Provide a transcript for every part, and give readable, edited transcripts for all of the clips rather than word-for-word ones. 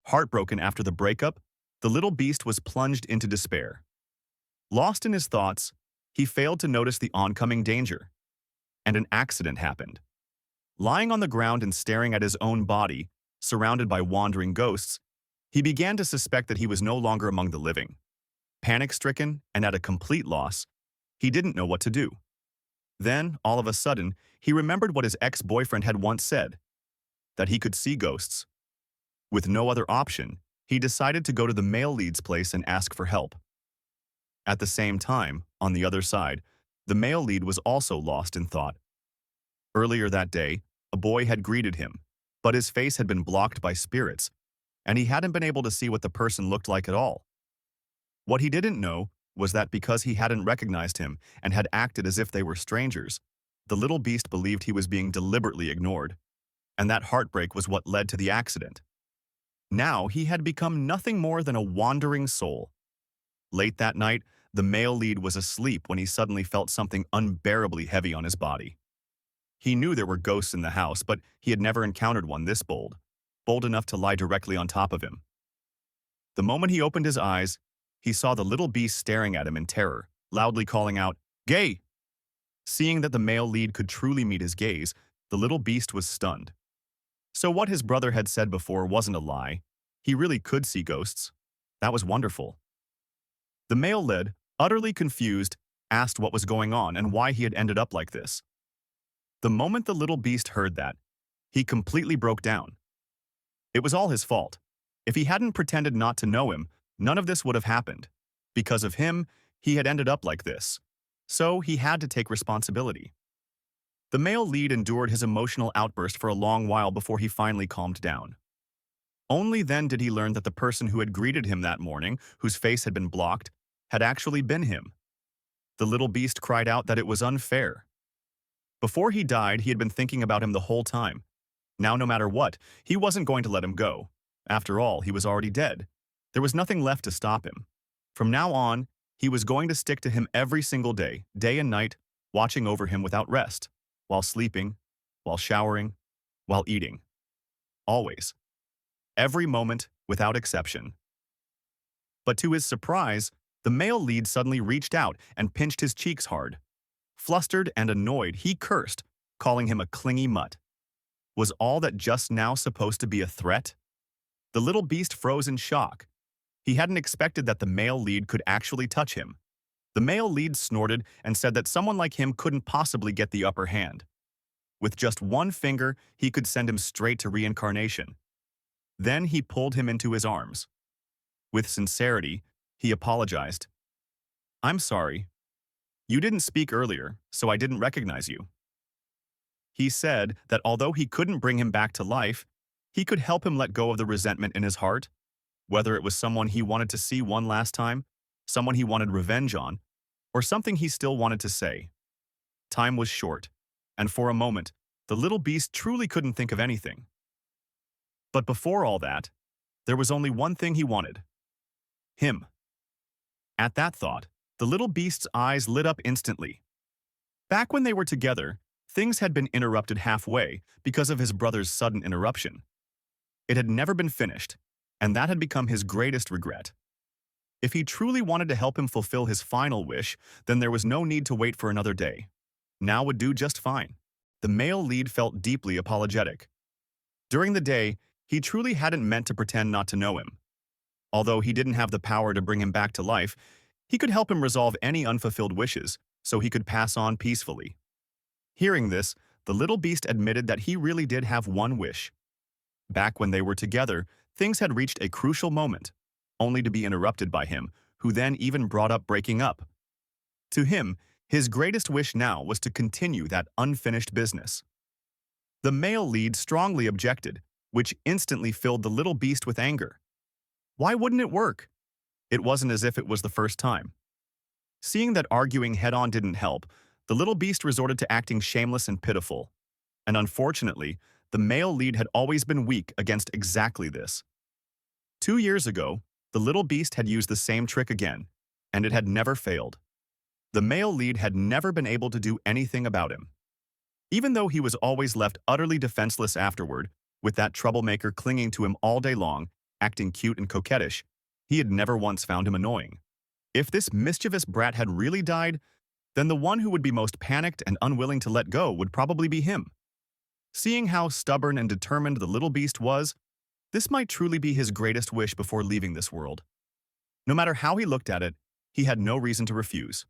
Heartbroken after the breakup, the little beast was plunged into despair. Lost in his thoughts, he failed to notice the oncoming danger, and an accident happened. Lying on the ground and staring at his own body, surrounded by wandering ghosts, he began to suspect that he was no longer among the living. Panic-stricken and at a complete loss, he didn't know what to do. Then, all of a sudden, he remembered what his ex-boyfriend had once said, that he could see ghosts. With no other option, he decided to go to the male lead's place and ask for help. At the same time, on the other side, the male lead was also lost in thought. Earlier that day, a boy had greeted him, but his face had been blocked by spirits, and he hadn't been able to see what the person looked like at all. What he didn't know was that because he hadn't recognized him and had acted as if they were strangers, the little beast believed he was being deliberately ignored, and that heartbreak was what led to the accident. Now he had become nothing more than a wandering soul. Late that night, the male lead was asleep when he suddenly felt something unbearably heavy on his body. He knew there were ghosts in the house, but he had never encountered one this bold enough to lie directly on top of him. The moment he opened his eyes, he saw the little beast staring at him in terror, loudly calling out, "Gay!" Seeing that the male lead could truly meet his gaze, the little beast was stunned. So what his brother had said before wasn't a lie. He really could see ghosts. That was wonderful. The male lead, utterly confused, asked what was going on and why he had ended up like this. The moment the little beast heard that, he completely broke down. It was all his fault. If he hadn't pretended not to know him, none of this would have happened. Because of him, he had ended up like this. So he had to take responsibility. The male lead endured his emotional outburst for a long while before he finally calmed down. Only then did he learn that the person who had greeted him that morning, whose face had been blocked, had actually been him. The little beast cried out that it was unfair. Before he died, he had been thinking about him the whole time. Now, no matter what, he wasn't going to let him go. After all, he was already dead. There was nothing left to stop him. From now on, he was going to stick to him every single day, day and night, watching over him without rest, while sleeping, while showering, while eating. Always. Every moment, without exception. But to his surprise, the male lead suddenly reached out and pinched his cheeks hard. Flustered and annoyed, he cursed, calling him a clingy mutt. Was all that just now supposed to be a threat? The little beast froze in shock. He hadn't expected that the male lead could actually touch him. The male lead snorted and said that someone like him couldn't possibly get the upper hand. With just one finger, he could send him straight to reincarnation. Then he pulled him into his arms. With sincerity, he apologized. "I'm sorry. You didn't speak earlier, so I didn't recognize you." He said that although he couldn't bring him back to life, he could help him let go of the resentment in his heart, whether it was someone he wanted to see one last time, someone he wanted revenge on, or something he still wanted to say. Time was short, and for a moment, the little beast truly couldn't think of anything. But before all that, there was only one thing he wanted. Him. At that thought, the little beast's eyes lit up instantly. Back when they were together, things had been interrupted halfway because of his brother's sudden interruption. It had never been finished, and that had become his greatest regret. If he truly wanted to help him fulfill his final wish, then there was no need to wait for another day. Now would do just fine. The male lead felt deeply apologetic. During the day, he truly hadn't meant to pretend not to know him. Although he didn't have the power to bring him back to life, he could help him resolve any unfulfilled wishes so he could pass on peacefully. Hearing this, the little beast admitted that he really did have one wish. Back when they were together, things had reached a crucial moment, only to be interrupted by him, who then even brought up breaking up. To him, his greatest wish now was to continue that unfinished business. The male lead strongly objected, which instantly filled the little beast with anger. Why wouldn't it work? It wasn't as if it was the first time. Seeing that arguing head-on didn't help, the little beast resorted to acting shameless and pitiful. And unfortunately, the male lead had always been weak against exactly this. 2 years ago, the little beast had used the same trick again, and it had never failed. The male lead had never been able to do anything about him. Even though he was always left utterly defenseless afterward, with that troublemaker clinging to him all day long, acting cute and coquettish, he had never once found him annoying. If this mischievous brat had really died, then the one who would be most panicked and unwilling to let go would probably be him. Seeing how stubborn and determined the little beast was, this might truly be his greatest wish before leaving this world. No matter how he looked at it, he had no reason to refuse.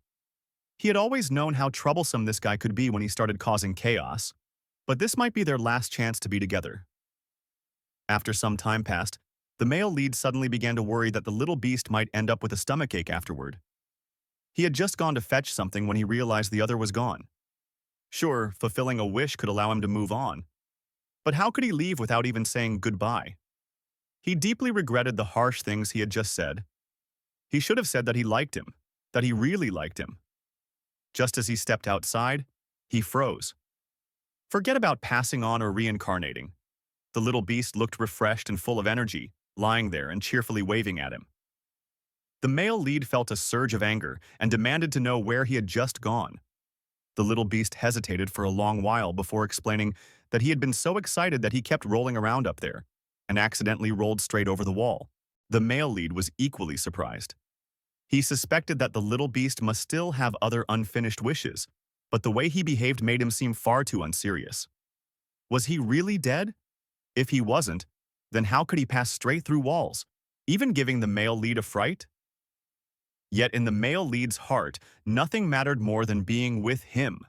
He had always known how troublesome this guy could be when he started causing chaos, but this might be their last chance to be together. After some time passed, the male lead suddenly began to worry that the little beast might end up with a stomachache afterward. He had just gone to fetch something when he realized the other was gone. Sure, fulfilling a wish could allow him to move on, but how could he leave without even saying goodbye? He deeply regretted the harsh things he had just said. He should have said that he liked him, that he really liked him. Just as he stepped outside, he froze. Forget about passing on or reincarnating. The little beast looked refreshed and full of energy, lying there and cheerfully waving at him. The male lead felt a surge of anger and demanded to know where he had just gone. The little beast hesitated for a long while before explaining that he had been so excited that he kept rolling around up there and accidentally rolled straight over the wall. The male lead was equally surprised. He suspected that the little beast must still have other unfinished wishes, but the way he behaved made him seem far too unserious. Was he really dead? If he wasn't, then how could he pass straight through walls, even giving the male lead a fright? Yet in the male lead's heart, nothing mattered more than being with him.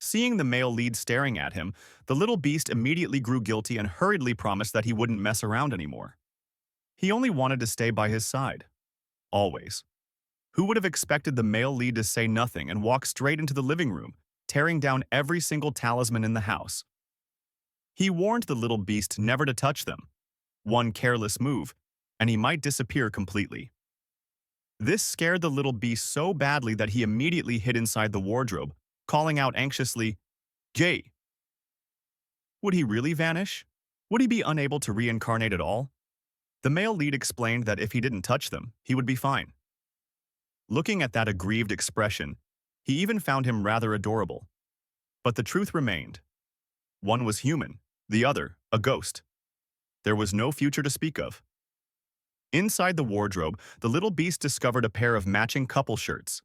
Seeing the male lead staring at him, the little beast immediately grew guilty and hurriedly promised that he wouldn't mess around anymore. He only wanted to stay by his side. Always. Who would have expected the male lead to say nothing and walk straight into the living room, tearing down every single talisman in the house? He warned the little beast never to touch them. One careless move, and he might disappear completely. This scared the little beast so badly that he immediately hid inside the wardrobe, calling out anxiously, "Jay!" Would he really vanish? Would he be unable to reincarnate at all? The male lead explained that if he didn't touch them, he would be fine. Looking at that aggrieved expression, he even found him rather adorable. But the truth remained. One was human, the other, a ghost. There was no future to speak of. Inside the wardrobe, the little beast discovered a pair of matching couple shirts.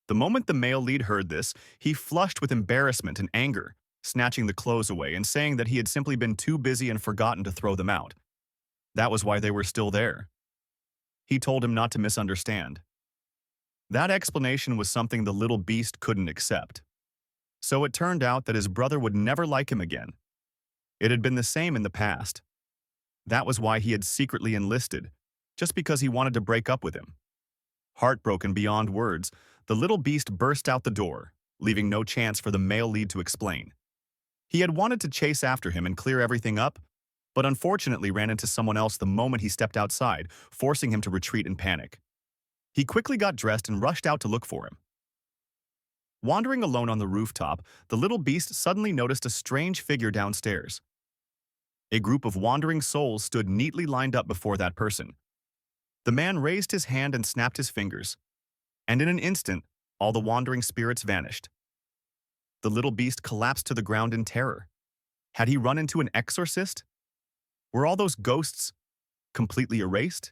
The moment the male lead heard this, he flushed with embarrassment and anger, snatching the clothes away and saying that he had simply been too busy and forgotten to throw them out. That was why they were still there. He told him not to misunderstand. That explanation was something the little beast couldn't accept. So it turned out that his brother would never like him again. It had been the same in the past. That was why he had secretly enlisted, just because he wanted to break up with him. Heartbroken beyond words, the little beast burst out the door, leaving no chance for the male lead to explain. He had wanted to chase after him and clear everything up, but unfortunately ran into someone else the moment he stepped outside, forcing him to retreat in panic. He quickly got dressed and rushed out to look for him. Wandering alone on the rooftop, the little beast suddenly noticed a strange figure downstairs. A group of wandering souls stood neatly lined up before that person. The man raised his hand and snapped his fingers, and in an instant, all the wandering spirits vanished. The little beast collapsed to the ground in terror. Had he run into an exorcist? Were all those ghosts completely erased?